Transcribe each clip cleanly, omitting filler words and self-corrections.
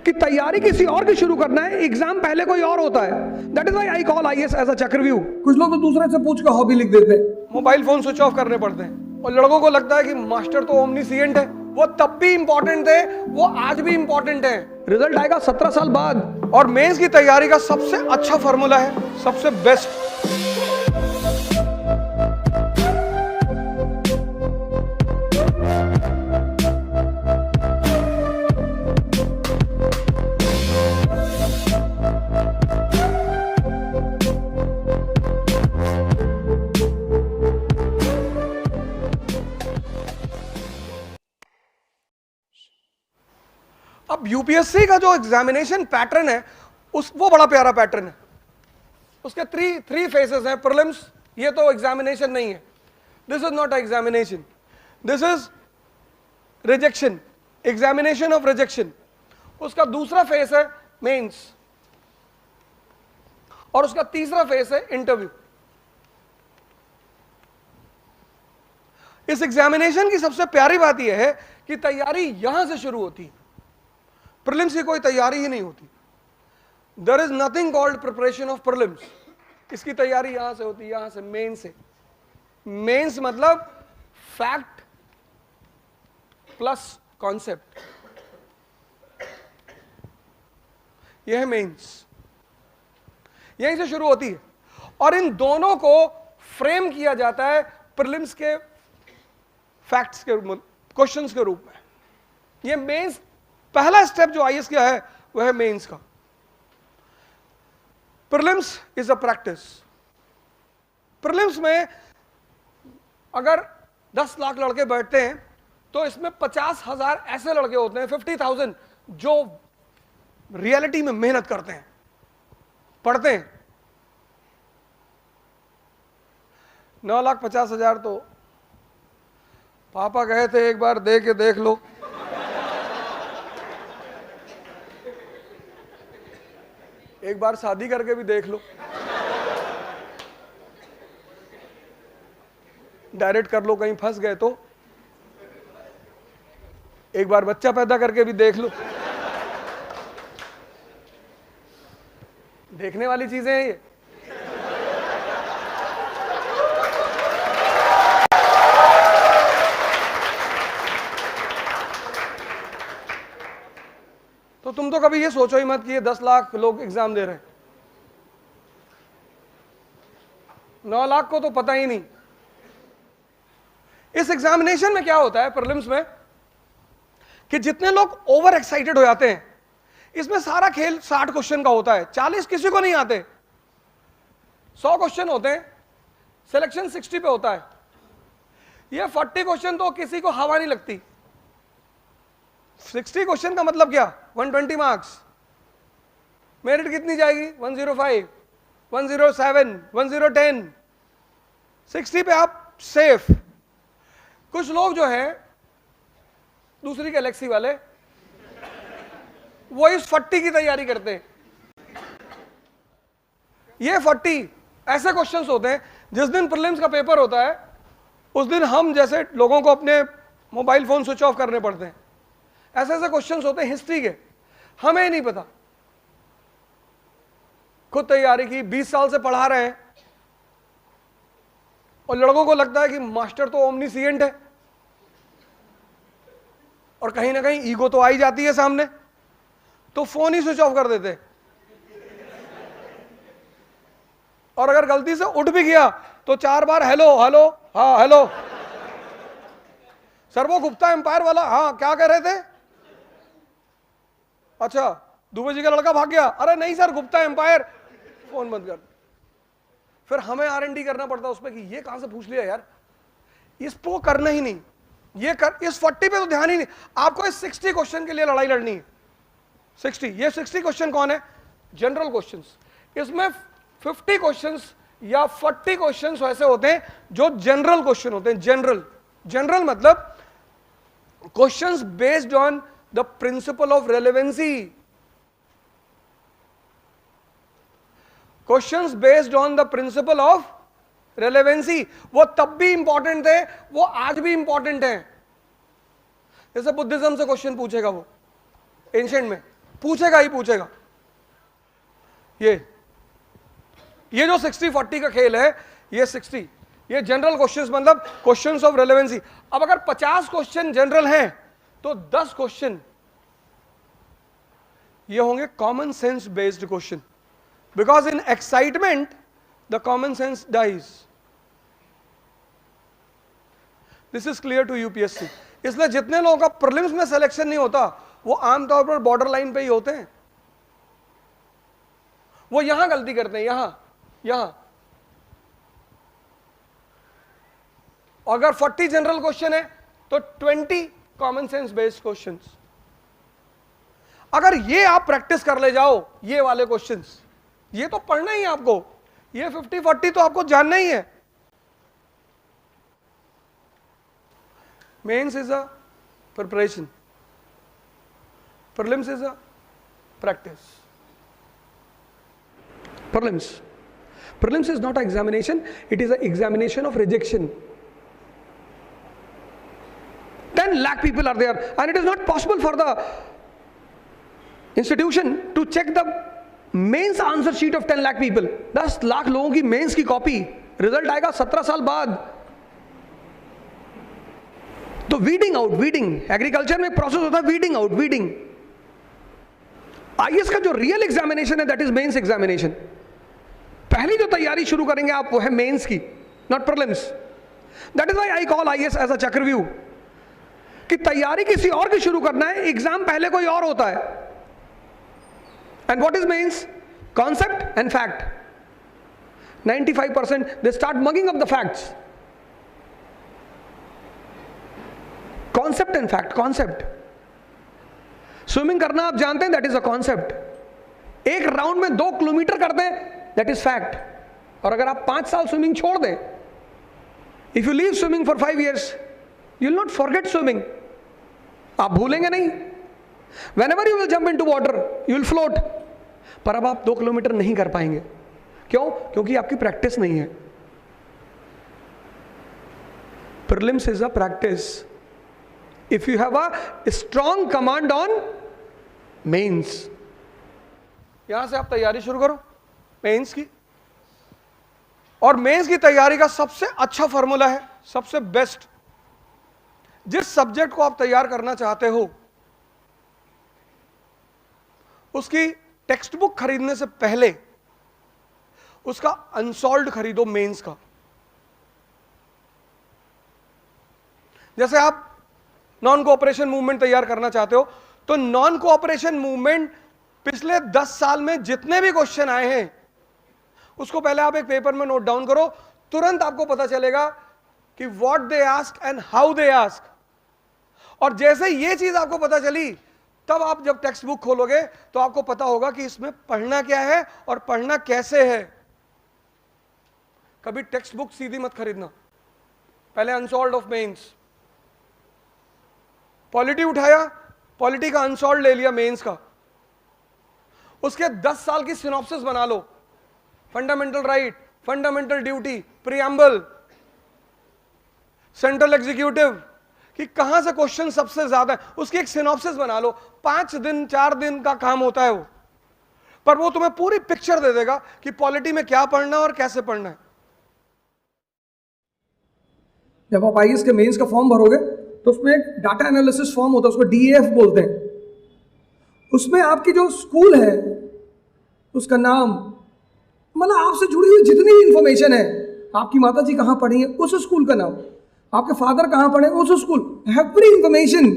कि तैयारी किसी और की शुरू करना है, एग्जाम पहले कोई और होता है। That is why I call IAS as a chakravyuh. कुछ लोग तो दूसरे से पूछ के हॉबी लिख देते हैं, मोबाइल फोन स्विच ऑफ करने पड़ते हैं, और लड़कों को लगता है कि मास्टर तो ओमनीसिएंट है। वो तब भी इंपॉर्टेंट थे, वो आज भी इंपॉर्टेंट है। रिजल्ट आएगा 17 साल बाद, और मेंस की तैयारी का सबसे अच्छा फॉर्मूला है, सबसे बेस्ट। अब यूपीएससी का जो एग्जामिनेशन पैटर्न है वो बड़ा प्यारा पैटर्न है। उसके थ्री फेसेस हैं। प्रीलिम्स, ये तो एग्जामिनेशन नहीं है, this is not a examination, this is rejection, examination of rejection. उसका दूसरा फेस है मेंस, और उसका तीसरा फेस है इंटरव्यू। इस एग्जामिनेशन की सबसे प्यारी बात यह है कि तैयारी यहां से शुरू होती है, प्रीलिम्स की कोई तैयारी ही नहीं होती। There is nothing called preparation of prelims. इसकी तैयारी यहां से होती है, यहां से, मेन से। मेंस मतलब फैक्ट प्लस कॉन्सेप्ट, यह है मेंस, यहीं से शुरू होती है। और इन दोनों को फ्रेम किया जाता है प्रीलिम्स के फैक्ट्स के, क्वेश्चंस के रूप में। यह मेंस पहला स्टेप जो आईएएस का है वह है मेंस का। Prelims is a practice. Prelims में अगर 10 लाख लड़के बैठते हैं तो इसमें 50,000 ऐसे लड़के होते हैं, 50,000, जो रियलिटी में मेहनत करते हैं, पढ़ते हैं। 9,50,000 तो पापा कहे थे एक बार दे के देख लो। एक बार शादी करके भी देख लो, डायरेक्ट कर लो, कहीं फंस गए तो। एक बार बच्चा पैदा करके भी देख लो। देखने वाली चीजें हैं ये। तो तुम तो कभी ये सोचो ही मत कि ये 10 लाख लोग एग्जाम दे रहे हैं। 9 लाख को तो पता ही नहीं। इस एग्जामिनेशन में क्या होता है प्रीलिम्स में, कि जितने लोग ओवर एक्साइटेड हो जाते हैं, इसमें सारा खेल 60 क्वेश्चन का होता है, 40 किसी को नहीं आते, 100 क्वेश्चन होते हैं, सिलेक्शन 60 पे होता है। ये 40 क्वेश्चन तो किसी को हवा नहीं लगती। 60 क्वेश्चन का मतलब क्या, 120 मार्क्स। मेरिट कितनी जाएगी, 105, 107, 1010, 60 पे आप सेफ। कुछ लोग जो है दूसरी गैलेक्सी वाले, वो इस 40 की तैयारी करते हैं। ये 40 ऐसे क्वेश्चंस होते हैं, जिस दिन प्रीलिम्स का पेपर होता है उस दिन हम जैसे लोगों को अपने मोबाइल फोन स्विच ऑफ करने पड़ते हैं। ऐसे ऐसे क्वेश्चंस होते हैं हिस्ट्री के, हमें ही नहीं पता। खुद तैयारी की, 20 साल से पढ़ा रहे हैं, और लड़कों को लगता है कि मास्टर तो ओमनीसिएंट है, और कहीं ना कहीं ईगो तो आई जाती है सामने, तो फोन ही स्विच ऑफ कर देते। और अगर गलती से उठ भी गया तो 4 बार हेलो हेलो, हाँ हेलो सर, वो गुप्ता एम्पायर वाला, हाँ क्या कह रहे थे, अच्छा दुबे जी का लड़का भाग गया, अरे नहीं सर गुप्ता एम्पायर, फोन बंद कर। फिर हमें R&D करना पड़ता है उसमें कि ये कहां से पूछ लिया यार, इसको करना ही नहीं, ये कर, इस 40 पे तो ध्यान ही नहीं। आपको इस 60 क्वेश्चन के लिए लड़ाई लड़नी है। 60, ये 60 क्वेश्चन कौन है, जनरल क्वेश्चंस। इसमें 50 क्वेश्चंस या 40 क्वेश्चंस वैसे होते हैं जो जनरल क्वेश्चन होते हैं। जनरल मतलब questions based on the principle of relevancy, questions based on the principle of relevancy. वो तब भी इंपॉर्टेंट थे, वो आज भी इंपॉर्टेंट है। जैसे बुद्धिज्म से क्वेश्चन पूछेगा वो एंशिएंट में, पूछेगा ही पूछेगा। ये जो 60-40 का खेल है, ये 60, ये जनरल क्वेश्चंस, मतलब क्वेश्चंस ऑफ रेलेवेंसी। अब अगर 50 क्वेश्चन जनरल हैं तो 10 क्वेश्चन ये होंगे common sense based question, because in excitement the common sense dies. This is clear to UPSC. इसलिए जितने लोगों का प्रीलिम्स में सिलेक्शन नहीं होता वो आमतौर पर बॉर्डर लाइन पे ही होते हैं। वो यहां गलती करते हैं, यहां। अगर 40 जनरल क्वेश्चन है तो 20 कॉमन सेंस बेस्ड क्वेश्चंस। अगर ये आप प्रैक्टिस कर ले जाओ, ये वाले क्वेश्चंस, ये तो पढ़ना ही है आपको, ये 50-40 तो आपको जानना ही है। Mains is a preparation, prelims is a practice. Prelims is not an examination, it is an examination of rejection. 10 lakh people are there and it is not possible for the institution to check the mains answer sheet of 10 lakh people. 10 lakh लोगों की mains की copy, result आएगा 17 साल बाद। तो weeding out, agriculture में process होता है वीडिंग आउट, आईएएस का जो रियल एग्जामिनेशन है दैट इज मेंस एग्जामिनेशन। पहली जो तैयारी शुरू करेंगे आप वो है मेंस की, not prelims. That is why I call IAS as a chakravyuh, कि तैयारी किसी और की शुरू करना है, एग्जाम पहले कोई और होता है। And what is mains? Concept and fact. 95% they start mugging up the facts. Concept and fact. Concept, swimming करना आप जानते हैं, दैट इज अ कॉन्सेप्ट। एक राउंड में 2 किलोमीटर कर दें, दैट इज फैक्ट। और अगर आप 5 साल स्विमिंग छोड़ दें, if you leave swimming for 5 years, you will not forget swimming, आप भूलेंगे नहीं। Whenever you will jump into water, you will float. पर अब आप 2 किलोमीटर नहीं कर पाएंगे, क्यों? क्योंकि आपकी प्रैक्टिस नहीं है। Prelims is a practice. If you have a strong command on mains, यहां से आप तैयारी शुरू करो मेंस की। और मेंस की तैयारी का सबसे अच्छा फॉर्मूला है, सबसे बेस्ट, जिस सब्जेक्ट को आप तैयार करना चाहते हो उसकी टेक्स्ट बुक खरीदने से पहले उसका अनसॉल्व्ड खरीदो मेंस का। जैसे आप नॉन कोऑपरेशन मूवमेंट तैयार करना चाहते हो तो नॉन कोऑपरेशन मूवमेंट पिछले 10 साल में जितने भी क्वेश्चन आए हैं उसको पहले आप एक पेपर में नोट डाउन करो, तुरंत आपको पता चलेगा कि what they ask and how they ask. और जैसे ये चीज आपको पता चली, तब आप जब टेक्स्ट बुक खोलोगे तो आपको पता होगा कि इसमें पढ़ना क्या है और पढ़ना कैसे है। कभी टेक्स्ट बुक सीधी मत खरीदना, पहले अनसॉल्व्ड ऑफ मेंस। पॉलिटी उठाया, पॉलिटी का अनसॉल्व्ड ले लिया मेंस का, उसके 10 साल की सिनॉप्सिस बना लो। Fundamental right, fundamental duty, preamble, central executive, कि कहां से क्वेश्चन सबसे ज्यादा है, उसकी एक सिनॉप्सिस बना लो। 5 दिन 4 दिन का काम होता है वो, पर वो तुम्हें पूरी पिक्चर दे देगा कि पॉलिटी में क्या पढ़ना है और कैसे पढ़ना है। जब आप आईएएस के मेंस का फॉर्म भरोगे तो उसमें एक डाटा एनालिसिस फॉर्म होता है, उसको डीएएफ बोलते हैं। उसमें आपकी जो स्कूल है उसका नाम, मतलब आपसे जुड़ी हुई जितनी भी इंफॉर्मेशन है, आपकी माता जी कहाँ पढ़ी है उस स्कूल का नाम, आपके फादर कहाँ पढ़े उस school, every information.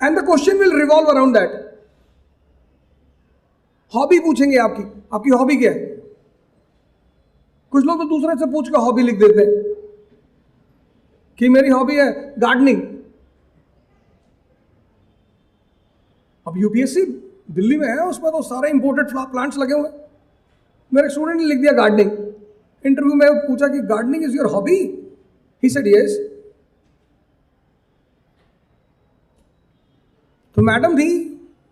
And the question will revolve around that. Hobby पूछेंगे आपकी हॉबी क्या है। कुछ लोग तो दूसरे से पूछ कर हॉबी लिख देते हैं कि मेरी हॉबी है गार्डनिंग। अब यूपीएससी दिल्ली में है, उसमें तो सारे इंपोर्टेड प्लांट्स लगे हुए। मेरे स्टूडेंट ने लिख दिया गार्डनिंग। इंटरव्यू में पूछा कि gardening is your hobby, he said yes. तो मैडम थी,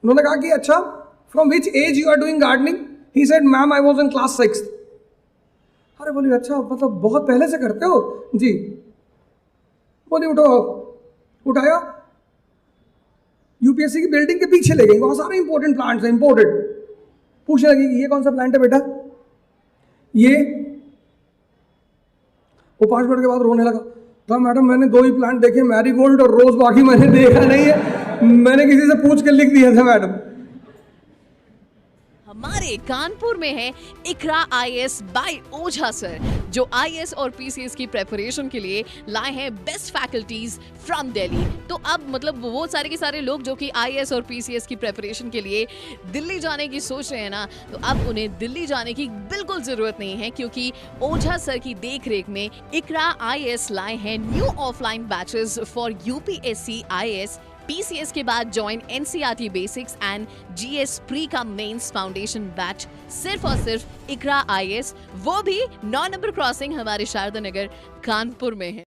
उन्होंने कहा कि अच्छा from which age you are doing gardening? He said ma'am I was in class 6th। अरे बोली अच्छा, मतलब बहुत पहले से करते हो? जी। बोली उठो, उठाया यूपीएससी की बिल्डिंग के पीछे ले गई, वहां सारे इंपॉर्टेंट प्लांट्स हैं, इंपोर्टेड। पूछने लगी कि ये कौन सा प्लांट है बेटा, ये। वो 5 मिनट के बाद रोने लगा, तो मैडम मैंने 2 ही प्लांट देखे, मैरीगोल्ड और रोज, बाकी मैंने देखा नहीं है, मैंने किसी से पूछ के लिख दिया था मैडम। हमारे कानपुर में है इकरा आईएएस बाय ओझा सर, जो आईएएस और पीसीएस की प्रेपरेशन के लिए लाए हैं बेस्ट फैकल्टीज फ्रॉम दिल्ली। तो अब मतलब वो सारे के सारे लोग जो कि आईएएस और पीसीएस की प्रेपरेशन के लिए दिल्ली जाने की सोच रहे हैं ना, तो अब उन्हें दिल्ली जाने की बिल्कुल जरूरत नहीं है, क्योंकि ओझा सर की देखरेख में इकरा आईएएस लाए हैं new offline batches for UPSC IAS PCS के बाद join NCERT basics and GS pre का मेंस फाउंडेशन बैच सिर्फ और सिर्फ इकरा आईएएस, वो भी 9 नंबर क्रॉसिंग हमारे शारदा नगर कानपुर में है।